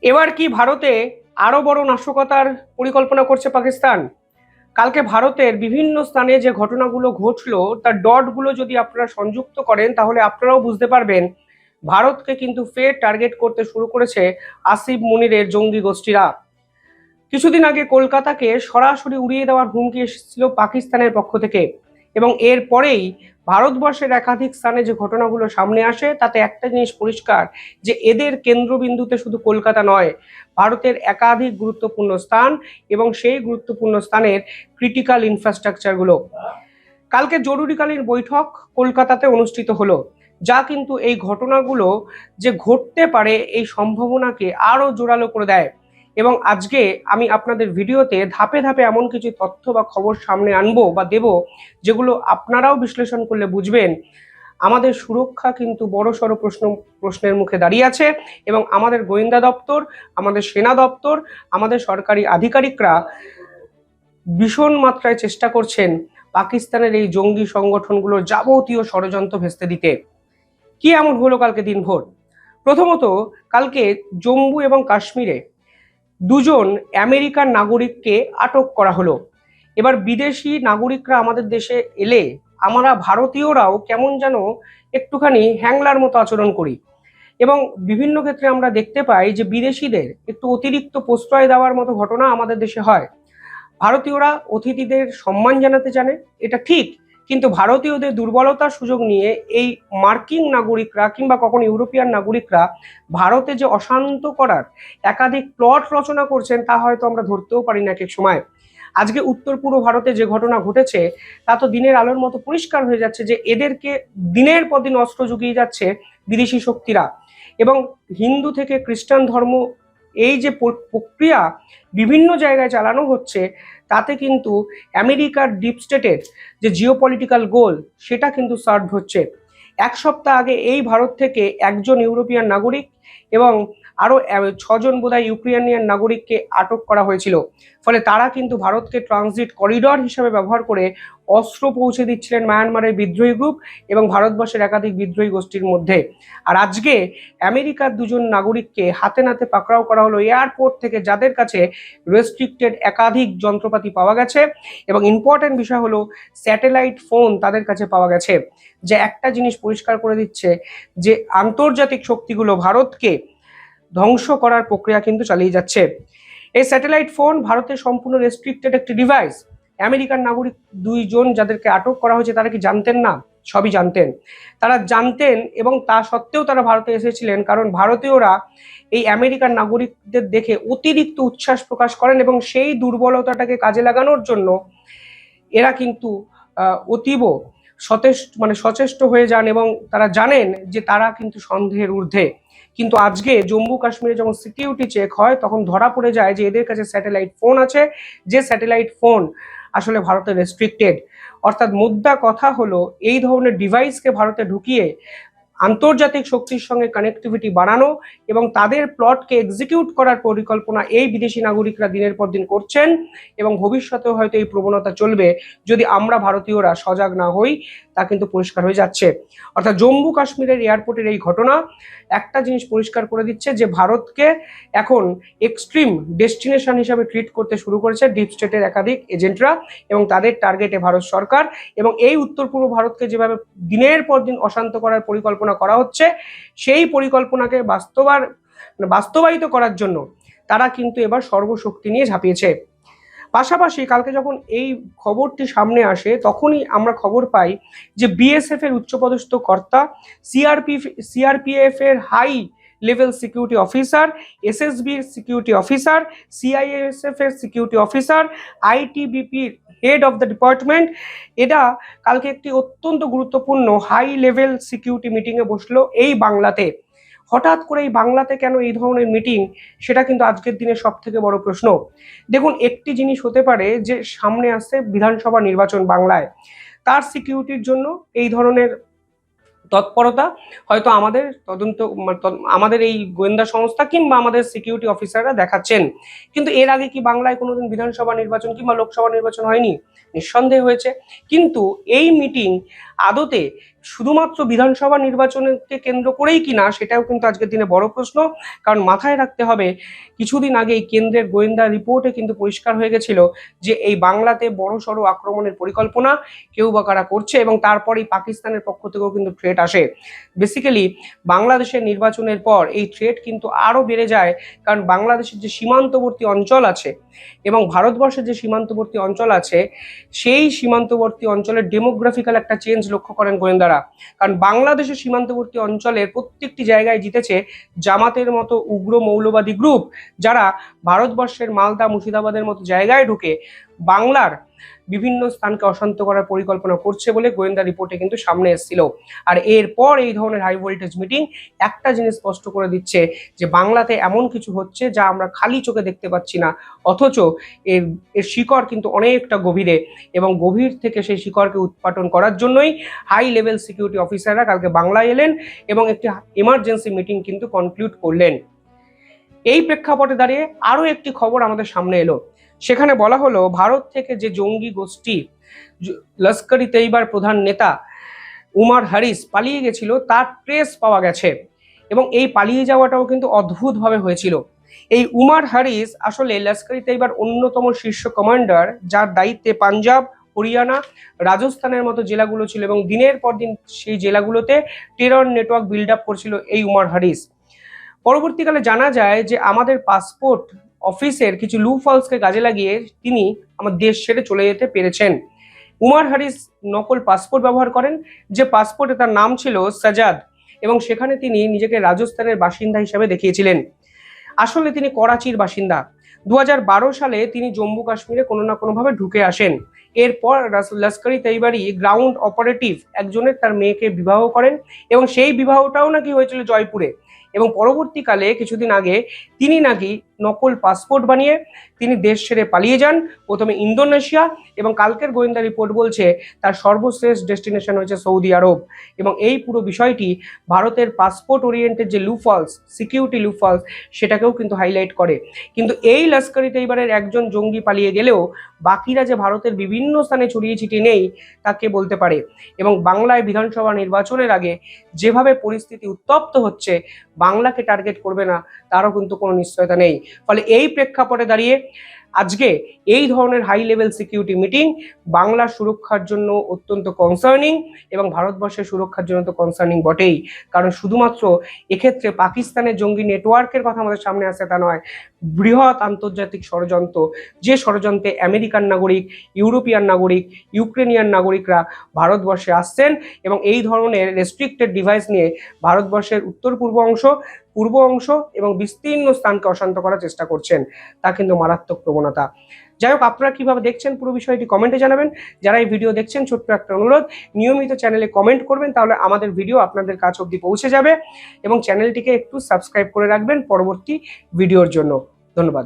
এবার কি ভারতে আরো বড় নাশকতার পরিকল্পনা করছে পাকিস্তান? কালকে ভারতের বিভিন্ন স্থানে যে ঘটনাগুলো ঘটলো তার ডটগুলো যদি আপনারা সংযুক্ত করেন তাহলে আপনারাও বুঝতে পারবেন ভারতকে কিন্তু ফের টার্গেট করতে শুরু করেছে আসিফ মুনিরের জঙ্গি গোষ্ঠীরা। কিছুদিন আগে কলকাতাকে সরাসরি উড়িয়ে দেওয়ার হুমকি এসেছিল পাকিস্তানের পক্ষ থেকে, এবং এর পরেই ভারতবর্ষের একাধিক স্থানে যে ঘটনাগুলো সামনে আসে তাতে একটা জিনিস পরিষ্কার, যে এদের কেন্দ্রবিন্দুতে শুধু কলকাতা নয়, ভারতের একাধিক গুরুত্বপূর্ণ স্থান এবং সেই গুরুত্বপূর্ণ স্থানের ক্রিটিক্যাল ইনফ্রাস্ট্রাকচারগুলো। কালকে জরুরিকালীন বৈঠক কলকাতাতে অনুষ্ঠিত হলো, যা কিন্তু এই ঘটনাগুলো যে ঘটতে পারে এই সম্ভাবনাকে আরো জোরালো করে দেয়। এবং আজকে আমি আপনাদের ভিডিওতে ধাপে ধাপে এমন কিছু তথ্য বা খবর সামনে আনবো বা দেব, যেগুলো আপনারাও বিশ্লেষণ করলে বুঝবেন আমাদের সুরক্ষা কিন্তু বড়সড় প্রশ্নের মুখে দাঁড়িয়ে আছে, এবং আমাদের গোয়েন্দা দপ্তর, আমাদের সেনা দপ্তর, আমাদের সরকারি আধিকারিকরা ভীষণ মাত্রায় চেষ্টা করছেন পাকিস্তানের এই জঙ্গি সংগঠনগুলোর যাবতীয় ষড়যন্ত্র ভেস্তে দিতে। কি এমন হলো কালকে দিনভর? প্রথমত, কালকে জম্মু এবং কাশ্মীরে দুজন আমেরিকান নাগরিককে আটক করা হলো। এবার বিদেশি নাগরিকরা আমাদের দেশে এলে আমরা ভারতীয়রাও কেমন যেন একটুখানি হ্যাংলার মতো আচরণ করি, এবং বিভিন্ন ক্ষেত্রে আমরা দেখতে পাই যে বিদেশিদের একটু অতিরিক্ত প্রশ্রয় দেওয়ার মতো ঘটনা আমাদের দেশে হয়। ভারতীয়রা অতিথিদের সম্মান জানাতে জানে, এটা ঠিক, কিন্তু ভারতীয়দের দুর্বলতার সুযোগ নিয়ে এই মার্কিন নাগরিকরা কিংবা কখনো ইউরোপিয়ান নাগরিকরা ভারতে যে অশান্ত করার একাধিক প্লট রচনা করছেন তা হয়তো আমরা ধরতেও পারি না এক এক সময়। আজকে উত্তর পূর্ব ভারতে যে ঘটনা ঘটেছে তা তো দিনের আলোর মতো পরিষ্কার হয়ে যাচ্ছে যে এদেরকে দিনের পর দিন অস্ত্র জুগিয়ে যাচ্ছে বিদেশি শক্তিরা। এবং হিন্দু থেকে খ্রিস্টান ধর্ম, এই যে প্রক্রিয়া বিভিন্ন জায়গায় চালানো হচ্ছে, তাতে কিন্তু আমেরিকার ডিপ স্টেটের যে জিওপলিটিক্যাল গোল সেটা কিন্তু সার্ভ হচ্ছে। এক সপ্তাহ আগে এই ভারত থেকে একজন ইউরোপিয়ান নাগরিক এবং আরও 6জন বোধহয় ইউক্রেনিয়ান নাগরিককে আটক করা হয়েছিল। ফলে তারা কিন্তু ভারতকে ট্রানজিট করিডর হিসেবে ব্যবহার করে অস্ত্র পৌঁছে দিচ্ছিলেন মায়ানমারের বিদ্রোহী গ্রুপ এবং ভারতবর্ষের একাধিক বিদ্রোহী গোষ্ঠীর মধ্যে। আর আজকে আমেরিকার দুজন নাগরিককে হাতে নাতে পাকড়াও করা হলো এয়ারপোর্ট থেকে, যাদের কাছে রেস্ট্রিক্টেড একাধিক যন্ত্রপাতি পাওয়া গেছে, এবং ইম্পর্টেন্ট বিষয় হলো স্যাটেলাইট ফোন তাদের কাছে পাওয়া গেছে, যে একটা জিনিস পরিষ্কার করে দিচ্ছে যে আন্তর্জাতিক শক্তিগুলো ভারতকে ধ্বংস করার প্রক্রিয়া কিন্তু চালিয়ে যাচ্ছে। এই স্যাটেলাইট ফোন ভারতের সম্পূর্ণ রেস্ট্রিক্টেড একটি ডিভাইস। আমেরিকান নাগরিক দুইজন যাদেরকে আটক করা হয়েছে তারা কি জানতেন না? সবই জানতেন। তারা জানতেন, এবং তা সত্ত্বেও তারা ভারতে এসেছিলেন কারণ ভারতীয়রা এই আমেরিকান নাগরিকদের দেখে অতিরিক্ত উচ্ছ্বাস প্রকাশ করেন, এবং সেই দুর্বলতাটাকে কাজে লাগানোর জন্য এরা কিন্তু অতীব সচেষ্ট হয়ে যান, এবং তারা জানেন যে তারা কিন্তু সন্দেহের ঊর্ধ্বে। কিন্তু আজকে জম্মু কাশ্মীরে যখন সিকিউরিটি চেক হয় তখন ধরা পড়ে যায় যে এদের কাছে স্যাটেলাইট ফোন আছে, যে স্যাটেলাইট ফোন আসলে ভারতে রেস্ট্রিক্টেড। অর্থাৎ মুদ্রা কথা হলো এই ধরনের ডিভাইসকে ভারতে ঢুকিয়ে আন্তর্জাতিক শক্তির সঙ্গে কানেক্টিভিটি বাড়ানো এবং তাদের প্লটকে এক্সিকিউট করার পরিকল্পনা এই বিদেশি নাগরিকরা দিনের পর দিন করছেন, এবং ভবিষ্যতেও হয়তো এই প্রবণতা চলবে যদি আমরা ভারতীয়রা সজাগ না হই। তা কিন্তু পরিষ্কার হয়ে যাচ্ছে। অর্থাৎ জম্মু কাশ্মীরের এয়ারপোর্টের এই ঘটনা একটা জিনিস পরিষ্কার করে দিচ্ছে যে ভারতকে এখন এক্সট্রিম ডেস্টিনেশন হিসাবে ট্রিট করতে শুরু করেছে ডিপ স্টেটের একাধিক এজেন্টরা, এবং তাদের টার্গেটে ভারত সরকার। এবং এই উত্তর পূর্ব ভারতকে যেভাবে দিনের পর দিন অশান্ত করার পরিকল্পনা করা হচ্ছে, সেই পরিকল্পনাকে বাস্তবায়িত করার জন্য তারা কিন্তু এবার সর্বশক্তি নিয়ে ঝাঁপিয়েছে। পাশাপাশি কালকে যখন এই খবরটি সামনে আসে তখনই আমরা খবর পাই যে বিএসএফ এর উচ্চপদস্থ কর্তা, সিআরপিএফ এর হাই লেভেল সিকিউরিটি অফিসার, এসএসবির সিকিউরিটি অফিসার, সিআইএসএফ এর সিকিউরিটি অফিসার, আইটিবিপির হেড অফ দ্য ডিপার্টমেন্ট, এরা কালকে একটি অত্যন্ত গুরুত্বপূর্ণ হাই লেভেল সিকিউরিটি মিটিংয়ে বসলো এই বাংলাতে। হঠাৎ করে এই বাংলাতে কেন এই ধরনের মিটিং, সেটা কিন্তু আজকের দিনের সব থেকে বড় প্রশ্ন। দেখুন, একটি জিনিস হতে পারে যে সামনে আসছে বিধানসভা নির্বাচন বাংলায়, তার সিকিউরিটির জন্য এই ধরনের তৎপরতা হয়তো আমাদের আমাদের এই গোয়েন্দা সংস্থা কিংবা আমাদের সিকিউরিটি অফিসাররা দেখাচ্ছেন। কিন্তু এর আগে কি বাংলায় কোনোদিন বিধানসভা নির্বাচন কিংবা লোকসভা নির্বাচন হয়নি? নিঃসন্দেহে হয়েছে। কিন্তু এই মিটিং আদতে শুধুমাত্র বিধানসভা নির্বাচনকে কেন্দ্র করেই কিনা সেটাও কিন্তু আজকের দিনে বড় প্রশ্ন। কারণ মাথায় রাখতে হবে, কিছুদিন আগেই কেন্দ্রের গোয়েন্দা রিপোর্টে কিন্তু পরিষ্কার হয়ে গেছিল যে এই বাংলাতে বড়সড় আক্রমণের পরিকল্পনা কেউ বা কারা করছে, এবং তারপরেই পাকিস্তানের পক্ষ থেকেও কিন্তু থ্রেট আসে। বেসিক্যালি বাংলাদেশের নির্বাচনের পর এই থ্রেট কিন্তু আরও বেড়ে যায়, কারণ বাংলাদেশের যে সীমান্তবর্তী অঞ্চল আছে এবং ভারতবর্ষের যে সীমান্তবর্তী অঞ্চল আছে, সেই সীমান্তবর্তী অঞ্চলের ডেমোগ্রাফিক্যাল একটা চেঞ্জ লক্ষ্য করেন গোয়েন্দারা। কারণ বাংলাদেশের সীমান্তবর্তী অঞ্চলের প্রত্যেকটি জায়গায় জিতেছে জামাতের মতো উগ্র মৌলবাদী গ্রুপ, যারা ভারতবর্ষের মালদা মুর্শিদাবাদের মতো জায়গায় ঢুকে বাংলার বিভিন্ন স্থানকে অশান্ত করার পরিকল্পনা করছে বলে গোয়েন্দা রিপোর্টে কিন্তু সামনে এসেছিল। আর এরপর এই ধরনের হাই ভোল্টেজ মিটিং একটা জিনিস স্পষ্ট করে দিচ্ছে যে বাংলাতে এমন কিছু হচ্ছে যা আমরা খালি চোখে দেখতে পাচ্ছি না, অথচ এর এর শিকড় কিন্তু অনেকটা গভীরে, এবং গভীর থেকে সেই শিকড়কে উৎপাটন করার জন্যই হাই লেভেল সিকিউরিটি অফিসাররা কালকে বাংলায় এলেন এবং একটি এমার্জেন্সি মিটিং কিন্তু কনক্লুড করলেন। এই প্রেক্ষাপটে দাঁড়িয়ে আরও একটি খবর আমাদের সামনে এলো। সেখানে বলা হলো, ভারত থেকে যে জঙ্গি গোষ্ঠী লস্কর ই তৈবার প্রধান নেতা উমার হারিস পালিয়ে গেছিল তার ট্রেস পাওয়া গেছে, এবং এই পালিয়ে যাওয়াটাও কিন্তু অদ্ভুতভাবে হয়েছিল। এই উমার হারিস আসলে লস্কর ই তৈবার অন্যতম শীর্ষ কমান্ডার, যার দায়িত্বে পাঞ্জাব, হরিয়ানা, রাজস্থানের মতো জেলাগুলো ছিল, এবং দিনের পর দিন সেই জেলাগুলোতে টেরর নেটওয়ার্ক বিল্ড আপ করছিল এই উমার হারিস। পরবর্তীকালে জানা যায় যে আমাদের পাসপোর্ট অফিসের কিছু লুফলসকে কাজে লাগিয়ে তিনি আমার দেশ ছেড়ে চলে যেতে পেরেছেন। উমার হারিস নকল পাসপোর্ট ব্যবহার করেন, যে পাসপোর্টে তার নাম ছিল সাজাদ, এবং সেখানে তিনি নিজেকে রাজস্থানের বাসিন্দা হিসেবে দেখিয়েছিলেন। আসলে তিনি করাচির বাসিন্দা। 2012 সালে তিনি জম্মু কাশ্মীরে কোনো না কোনোভাবে ঢুকে আসেন। এরপর লস্কর ই তৈবারই গ্রাউন্ড অপারেটিভ একজনের তার মেয়েকে বিবাহ করেন, এবং সেই বিবাহটাও নাকি হয়েছিল জয়পুরে। এবং পরবর্তীকালে কিছুদিন আগে তিনি নাকি নকল পাসপোর্ট বানিয়ে তিনি দেশ ছেড়ে পালিয়ে যান, প্রথমে ইন্দোনেশিয়া, এবং কালকের গোয়েন্দা রিপোর্ট বলছে তার সর্বশেষ ডেস্টিনেশন হয়েছে সৌদি আরব। এবং এই পুরো বিষয়টি ভারতের পাসপোর্ট ওরিয়েন্টেড যে লুফলস, সিকিউরিটি লুফলস, সেটাকেও কিন্তু হাইলাইট করে। কিন্তু এই লস্কর ই তৈবারের একজন জঙ্গি পালিয়ে গেলেও বাকিরা যে ভারতের বিভিন্ন স্থানে ছড়িয়ে ছিটিয়ে নেই তাকে বলতে পারে। এবং বাংলায় বিধানসভা নির্বাচনের আগে যেভাবে পরিস্থিতি উত্তপ্ত হচ্ছে, বাংলাকে টার্গেট করবে না তারও কিন্তু কোনো নিশ্চয়তা নেই। ফলে এই প্রেক্ষাপটে দাঁড়িয়ে আজকে এই ধরনের হাই লেভেল সিকিউরিটি মিটিং বাংলার সুরক্ষার জন্য অত্যন্ত কনসার্নিং, এবং ভারতবর্ষের সুরক্ষার জন্য তো কনসার্নিং বটেই। কারণ শুধুমাত্র এক্ষেত্রে পাকিস্তানের জঙ্গি নেটওয়ার্কের কথা আমাদের সামনে আসে তা নয়, বৃহৎ আন্তর্জাতিক ষড়যন্ত্র, যে ষড়যন্ত্রে আমেরিকান নাগরিক, ইউরোপিয়ান নাগরিক, ইউক্রেনিয়ান নাগরিকরা ভারতবর্ষে আসছেন, এবং এই ধরনের রেস্ট্রিক্টেড ডিভাইস নিয়ে ভারতবর্ষের উত্তর পূর্ব অংশ এবং বিস্তীর্ণ স্থানকে অশান্ত করার চেষ্টা করছেন। তা কিন্তু মারাত্মক প্রবণতা। যাই হোক, আপনারা কিভাবে দেখছেন পুরো বিষয়টি কমেন্টে জানাবেন। যারা এই ভিডিও দেখছেন, ছোট্ট একটা অনুরোধ, নিয়মিত চ্যানেলে কমেন্ট করবেন, তাহলে আমাদের ভিডিও আপনাদের কাছে অবধি পৌঁছে যাবে, এবং চ্যানেলটিকে একটু সাবস্ক্রাইব করে রাখবেন পরবর্তী ভিডিওর জন্য। ধন্যবাদ।